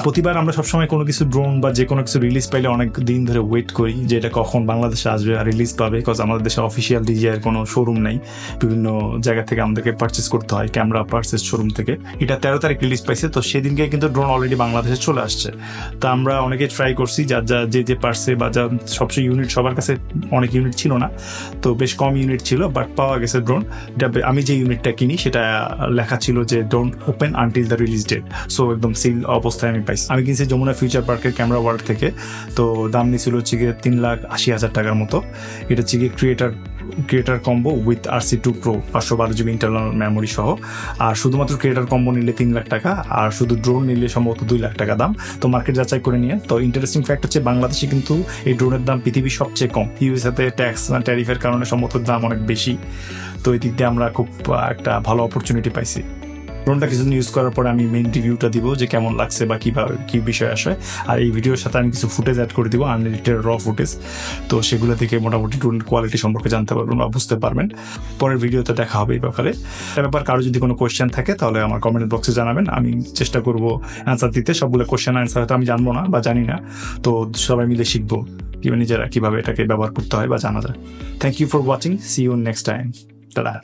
প্রতিবার আমরা সবসময় কোনো কিছু ড্রোন বা যে কোনো কিছু রিলিজ পাইলে অনেক দিন ধরে ওয়েট করি যে এটা কখন বাংলাদেশে আসবে আর রিলিজ পাবে, বিকজ আমাদের দেশে অফিসিয়াল ডিজিআইয়ের কোনো শোরুম নেই, বিভিন্ন জায়গা থেকে আমাদেরকে পারচেস করতে হয় ক্যামেরা পারচেস শোরুম থেকে। এটা 13 তারিখ রিলিজ পাইছে, তো সেদিনকে কিন্তু ড্রোন অলরেডি বাংলাদেশে চলে আসছে। তা আমরা অনেকে ট্রাই করছি, যে পারছে বা যা সবচেয়ে ইউনিট, সবার কাছে অনেক ইউনিট ছিল না, তো বেশ কম ইউনিট ছিল, বাট পাওয়া গেছে ড্রোন। আমি যে ইউনিটটা কিনি সেটা লেখা ছিল যে don't open until the release date, so একদম সিল অবস্থায় আমি পাইছি। আমি কিনছি যমুনা ফিউচার পার্কের ক্যামেরা ওয়ার্ল্ড থেকে, তো দাম নিয়েছিল হচ্ছে গিয়ে 3,80,000 টাকার মতো। এটা হচ্ছে গিয়ে creator combo with RC2 Pro 512 GB internal memory সহ। আর শুধুমাত্র ক্রিয়েটার কম্বো নিলে 3 লাখ টাকা, আর শুধু ড্রোন নিলে সম্ভবত 2 লাখ টাকা দাম। তো মার্কেট যাচাই করে নিয়ে, তো ইন্টারেস্টিং ফ্যাক্ট হচ্ছে বাংলাদেশে কিন্তু এই ড্রোনের দাম পৃথিবীর সবচেয়ে কম। ইউএসএতে ট্যাক্স ট্যারিফের কারণে সম্ভবত দাম অনেক বেশি, তো এই দিক দিয়ে আমরা খুব একটা ভালো অপরচুনিটি পাইছি। ড্রোনটা কিছুদিন ইউজ করার পরে আমি মেইন রিভিউটা দিব যে কেমন লাগছে বা কীভাবে কী বিষয় আসে। আর এই ভিডিওর সাথে আমি কিছু ফুটেজ অ্যাড করে দিব, আনএডিটেড র ফুটেজ, তো সেগুলো থেকে মোটামুটি ড্রোনের কোয়ালিটি সম্পর্কে জানতে পারবেন বা বুঝতে পারবেন। পরের ভিডিওতে দেখা হবে এই ব্যাপারে। কারো যদি কোনো কোয়েশ্চেন থাকে তাহলে আমার কমেন্ট বক্সে জানাবেন, আমি চেষ্টা করব অ্যান্সার দিতে। সবগুলো কোয়েশ্চেন অ্যান্সার হয়তো আমি জানবো না বা জানি না, তো সবাই মিলে শিখবো নিজেরা কীভাবে এটাকে ব্যবহার করতে হয় বা জানা যায়। Thank you for watching, see you next time, tata.